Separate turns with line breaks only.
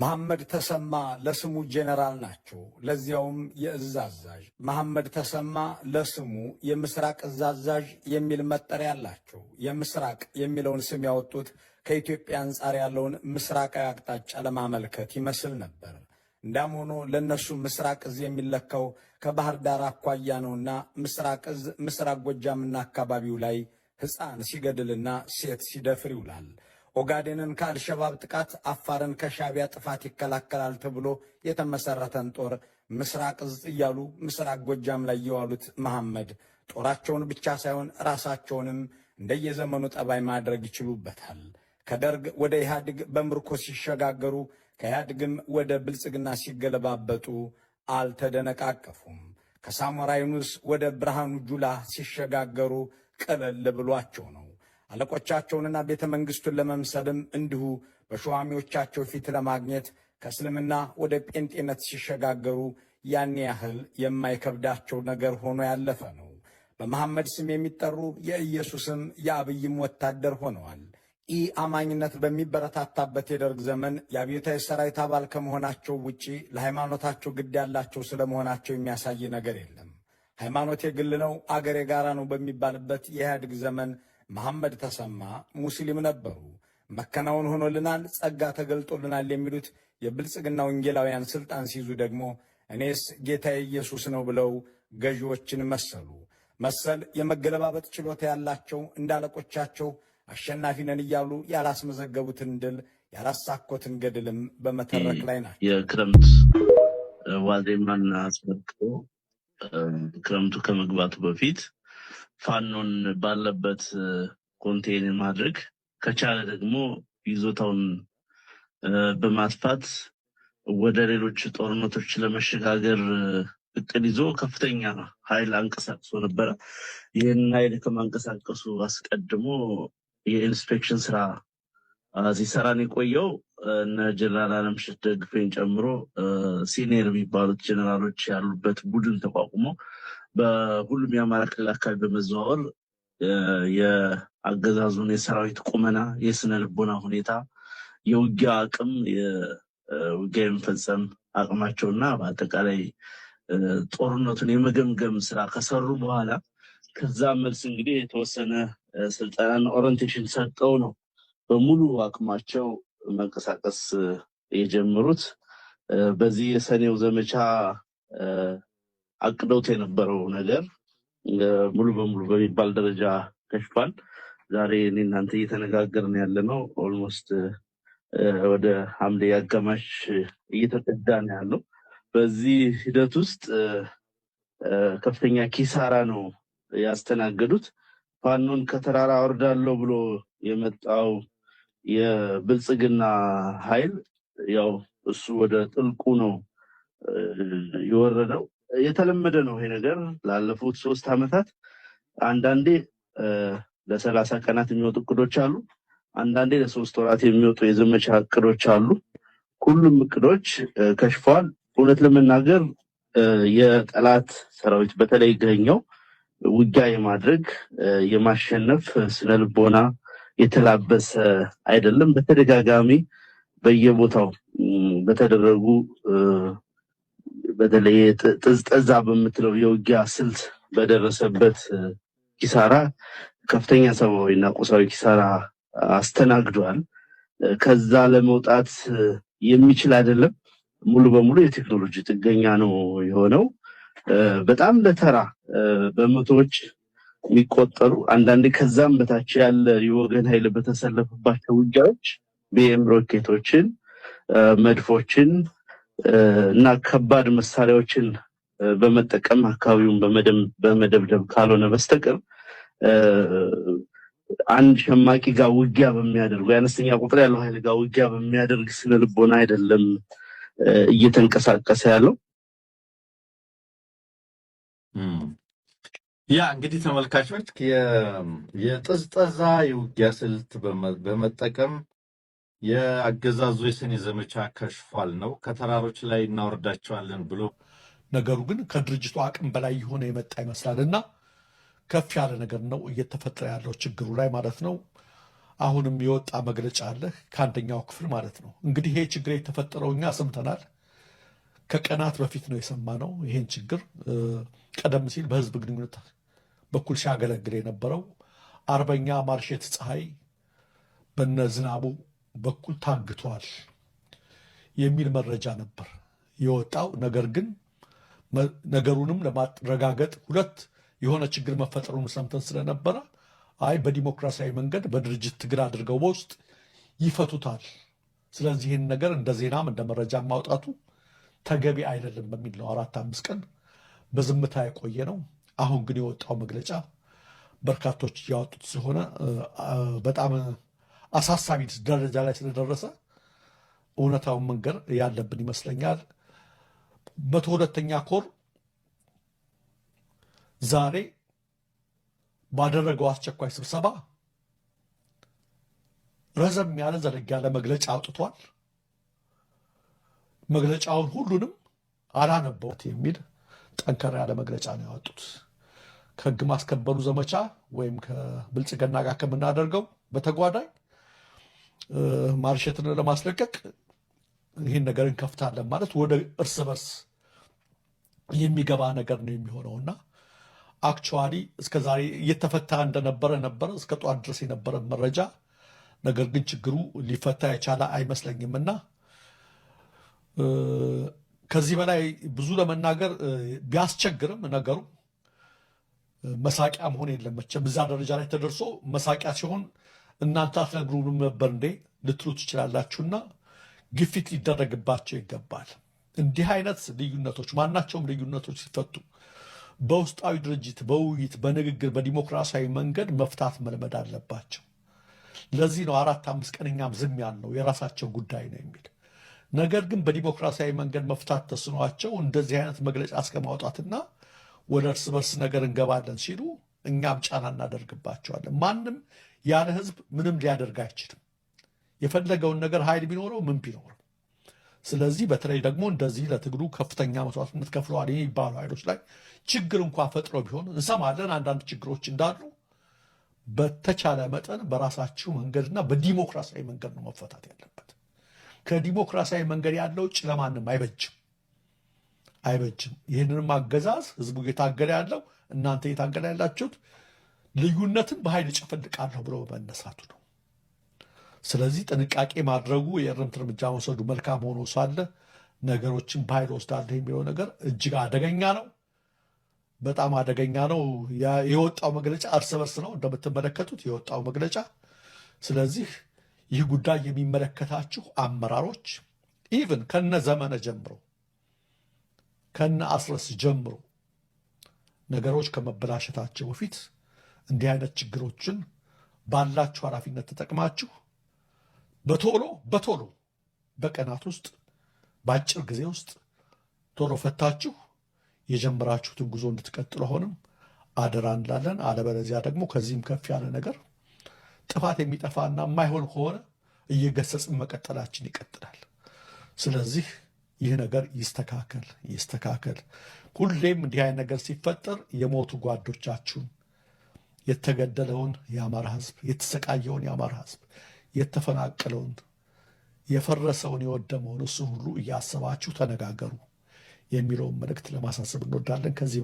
መሐመድ ተሰማ ለስሙ ጄኔራል ናቸው፣ ለዚያውም የእዝ አዛዥ። መሐመድ ተሰማ ለስሙ የምስራቅ እዝ አዛዥ የሚል መጠሪያ አላቸው። የምስራቅ የሚለውን ስም ያወጡት ከኢትዮጵያ አንጻር ያለውን ምስራቃዊ አቅጣጫ ለማመልከት ይመስል ነበር። እንዳም ሆኖ ለእነሱ ምስራቅ እዝ የሚለካው ከባህር ዳር አኳያ ነውና ምስራቅ እዝ ምስራቅ ጎጃምና አካባቢው ላይ ሕፃን ሲገድልና ሴት ሲደፍር ይውላል። ኦጋዴንን ከአልሸባብ ጥቃት፣ አፋርን ከሻቢያ ጥፋት ይከላከላል ተብሎ የተመሰረተን ጦር ምስራቅ እዝ እያሉ ምስራቅ ጎጃም ላይ የዋሉት መሐመድ ጦራቸውን ብቻ ሳይሆን ራሳቸውንም እንደየዘመኑ ጠባይ ማድረግ ይችሉበታል። ከደርግ ወደ ኢህአዴግ በምርኮ ሲሸጋገሩ፣ ከኢህአዴግም ወደ ብልጽግና ሲገለባበጡ አልተደነቃቀፉም። ከሳሞራ ዩኑስ ወደ ብርሃኑ ጁላ ሲሸጋገሩ ቀለል ብሏቸው ነው። አለቆቻቸውንና ቤተ መንግሥቱን ለመምሰልም እንዲሁ በሸዋሚዎቻቸው ፊት ለማግኘት ከእስልምና ወደ ጴንጤነት ሲሸጋገሩ ያን ያህል የማይከብዳቸው ነገር ሆኖ ያለፈ ነው። በመሐመድ ስም የሚጠሩ የኢየሱስም የአብይም ወታደር ሆነዋል። አማኝነት በሚበረታታበት የደርግ ዘመን የአብዮታዊ ሰራዊት አባል ከመሆናቸው ውጪ ለሃይማኖታቸው ግድ ያላቸው ስለመሆናቸው የሚያሳይ ነገር የለም። ሃይማኖት የግል ነው፣ አገር የጋራ ነው በሚባልበት የኢህአዴግ ዘመን መሐመድ ተሰማ ሙስሊም ነበሩ። መከናወን ሆኖልናል፣ ጸጋ ተገልጦልናል የሚሉት የብልጽግና ወንጌላውያን ስልጣን ሲይዙ ደግሞ እኔስ ጌታዬ ኢየሱስ ነው ብለው ገዢዎችን መሰሉ። መሰል የመገለባበጥ ችሎታ ያላቸው እንዳለቆቻቸው አሸናፊ ነን እያሉ ያላስመዘገቡትን ድል ያላሳኮትን ገድልም በመተረክ ላይ ናቸው።
የክረምት ዋዜማን አስመልክቶ ክረምቱ ከመግባቱ በፊት ፋኖን ባለበት ኮንቴን ማድረግ ከቻለ ደግሞ ይዞታውን በማጥፋት ወደ ሌሎች ጦርነቶች ለመሸጋገር እቅድ ይዞ ከፍተኛ ኃይል አንቀሳቅሶ ነበረ። ይህን ኃይል ከማንቀሳቀሱ አስቀድሞ የኢንስፔክሽን ስራ ሲሰራን የቆየው እነ ጀነራል አለምሸት ደግፌን ጨምሮ ሲኒየር የሚባሉት ጀነራሎች ያሉበት ቡድን ተቋቁሞ በሁሉም የአማራ ክልል አካባቢ በመዘዋወር የአገዛዙን የሰራዊት ቁመና፣ የስነ ልቦና ሁኔታ፣ የውጊያ አቅም፣ የውጊያ የመፈጸም አቅማቸውና በአጠቃላይ ጦርነቱን የመገምገም ስራ ከሰሩ በኋላ ከዛ መልስ እንግዲህ የተወሰነ ስልጠናና ኦሪንቴሽን ሰጠው ነው በሙሉ አቅማቸው መንቀሳቀስ የጀመሩት። በዚህ የሰኔው ዘመቻ አቅደውት የነበረው ነገር ሙሉ በሙሉ በሚባል ደረጃ ከሽፏል። ዛሬ እኔ እናንተ እየተነጋገርን ያለነው ኦልሞስት ወደ ሐምሌ አጋማሽ እየተጠጋ ነው ያለው። በዚህ ሂደት ውስጥ ከፍተኛ ኪሳራ ነው ያስተናገዱት። ፋኖን ከተራራ አወርዳለሁ ብሎ የመጣው የብልጽግና ኃይል ያው እሱ ወደ ጥልቁ ነው የወረደው። የተለመደ ነው ይሄ ነገር ላለፉት 3 ዓመታት። አንዳንዴ ለ30 ቀናት የሚወጡ እቅዶች አሉ፣ አንዳንዴ ለ3 ወራት የሚወጡ የዘመቻ እቅዶች አሉ። ሁሉም እቅዶች ከሽፈዋል። እውነት ለመናገር የጠላት ሰራዊት በተለይ ገኘው ውጊያ የማድረግ የማሸነፍ ስነልቦና የተላበሰ አይደለም። በተደጋጋሚ በየቦታው በተደረጉ በተለይ ጥዝጠዛ በምትለው የውጊያ ስልት በደረሰበት ኪሳራ ከፍተኛ ሰብአዊና ቁሳዊ ኪሳራ አስተናግዷል። ከዛ ለመውጣት የሚችል አይደለም። ሙሉ በሙሉ የቴክኖሎጂ ጥገኛ ነው የሆነው። በጣም ለተራ በመቶዎች የሚቆጠሩ አንዳንዴ ከዛም በታች ያለ የወገን ኃይል በተሰለፈባቸው ውጊያዎች ቢኤም ሮኬቶችን፣ መድፎችን እና ከባድ መሳሪያዎችን በመጠቀም አካባቢውን በመደብደብ ካልሆነ በስተቀር አንድ ሸማቂ ጋር ውጊያ በሚያደርጉ የአነስተኛ ቁጥር ያለው ኃይል ጋር ውጊያ በሚያደርግ ስነልቦና አይደለም እየተንቀሳቀሰ ያለው።
ያ እንግዲህ ተመልካቾች የጥዝጠዛ የውጊያ ስልት በመጠቀም የአገዛዙ የሰኔ ዘመቻ ከሽፏል ነው። ከተራሮች ላይ እናወርዳቸዋለን ብሎ ነገሩ ግን ከድርጅቱ አቅም በላይ የሆነ የመጣ ይመስላልና ከፍ ያለ ነገር ነው እየተፈጠረ ያለው ችግሩ ላይ ማለት ነው።
አሁንም የወጣ መግለጫ አለ ከአንደኛው ክፍል ማለት ነው። እንግዲህ ይሄ ችግር የተፈጠረው እኛ ሰምተናል። ከቀናት በፊት ነው የሰማነው ይሄን ችግር። ቀደም ሲል በህዝብ ግንኙነት በኩል ሲያገለግል የነበረው አርበኛ ማርሸት ፀሐይ በነ ዝናቡ በኩል ታግቷል የሚል መረጃ ነበር የወጣው። ነገር ግን ነገሩንም ለማረጋገጥ ሁለት የሆነ ችግር መፈጠሩን ሰምተን ስለነበረ አይ በዲሞክራሲያዊ መንገድ በድርጅት ትግል አድርገው በውስጥ ይፈቱታል፣ ስለዚህ ይህን ነገር እንደ ዜናም እንደ መረጃ ማውጣቱ ተገቢ አይደለም በሚል ነው 4-5 ቀን በዝምታ የቆየ ነው። አሁን ግን የወጣው መግለጫ በርካቶች ያወጡት ስለሆነ በጣም አሳሳቢ ደረጃ ላይ ስለደረሰ እውነታውን መንገር ያለብን ይመስለኛል። 102ኛ ኮር ዛሬ ባደረገው አስቸኳይ ስብሰባ ረዘም ያለ ዘለግ ያለ መግለጫ አውጥቷል። መግለጫውን ሁሉንም አላነበውት የሚል ጠንከር ያለ መግለጫ ነው ያወጡት። ከህግ ማስከበሩ ዘመቻ ወይም ከብልጽግና ጋር ከምናደርገው በተጓዳኝ ማርሸትን ለማስለቀቅ ይህን ነገር እንከፍታለን ማለት ወደ እርስ በርስ የሚገባ ነገር ነው የሚሆነውና አክቹዋሊ እስከዛሬ እየተፈታ እንደነበረ እስከ ጧት ድረስ የነበረ መረጃ፣ ነገር ግን ችግሩ ሊፈታ የቻለ አይመስለኝምና ከዚህ በላይ ብዙ ለመናገር ቢያስቸግርም ነገሩ መሳቂያ መሆን የለም። መቼም በዛ ደረጃ ላይ ተደርሶ መሳቂያ ሲሆን እናንተ አትነግሩንም ነበር እንዴ ልትሉ ትችላላችሁና ግፊት ሊደረግባቸው ይገባል። እንዲህ አይነት ልዩነቶች ማናቸውም ልዩነቶች ሲፈቱ በውስጣዊ ድርጅት በውይይት በንግግር በዲሞክራሲያዊ መንገድ መፍታት መልመድ አለባቸው። ለዚህ ነው 4-5 ቀን እኛም ዝም ያልነው የራሳቸው ጉዳይ ነው የሚል ነገር ግን በዲሞክራሲያዊ መንገድ መፍታት ተስኗቸው እንደዚህ አይነት መግለጫ እስከ ማውጣትና ወደ እርስ በርስ ነገር እንገባለን ሲሉ እኛም ጫና እናደርግባቸዋለን። ማንም ያለ ህዝብ ምንም ሊያደርግ አይችልም። የፈለገውን ነገር ኃይል ቢኖረው ምን ቢኖረው። ስለዚህ በተለይ ደግሞ እንደዚህ ለትግሉ ከፍተኛ መስዋዕትነት ከፍለዋል የሚባሉ ኃይሎች ላይ ችግር እንኳ ፈጥሮ ቢሆን እንሰማለን። አንዳንድ ችግሮች እንዳሉ በተቻለ መጠን በራሳችሁ መንገድና በዲሞክራሲያዊ መንገድ ነው መፈታት ያለበት። ከዲሞክራሲያዊ መንገድ ያለው ውጭ ለማንም አይበጅም። ይህንንም አገዛዝ ህዝቡ እየታገለ ያለው እናንተ እየታገለ ያላችሁት ልዩነትን በኃይል ጨፈልቃለሁ ብሎ በመነሳቱ ነው። ስለዚህ ጥንቃቄ ማድረጉ የእርምት እርምጃ መውሰዱ መልካም ሆኖ ሳለ ነገሮችን በኃይል ወስዳለሁ የሚለው ነገር እጅግ አደገኛ ነው፣ በጣም አደገኛ ነው። የወጣው መግለጫ እርስ በርስ ነው እንደምትመለከቱት የወጣው መግለጫ። ስለዚህ ይህ ጉዳይ የሚመለከታችሁ አመራሮች ኢቭን ከነ ዘመነ ጀምሮ ከነ አስረስ ጀምሮ ነገሮች ከመበላሸታቸው በፊት እንዲህ አይነት ችግሮችን ባላችሁ ኃላፊነት ተጠቅማችሁ በቶሎ በቀናት ውስጥ በአጭር ጊዜ ውስጥ ቶሎ ፈታችሁ የጀመራችሁትን ጉዞ እንድትቀጥሉ አሁንም አደራ እንላለን። አለበለዚያ ደግሞ ከዚህም ከፍ ያለ ነገር ጥፋት የሚጠፋና የማይሆን ከሆነ እየገሰጽን መቀጠላችን ይቀጥላል። ስለዚህ ይህ ነገር ይስተካከል። ሁሌም እንዲህ አይነት ነገር ሲፈጠር የሞቱ ጓዶቻችሁን፣ የተገደለውን የአማራ ህዝብ፣ የተሰቃየውን የአማራ ህዝብ፣ የተፈናቀለውን፣ የፈረሰውን፣ የወደመውን እሱ ሁሉ እያሰባችሁ ተነጋገሩ የሚለውን መልእክት ለማሳሰብ እንወዳለን። ከዚህ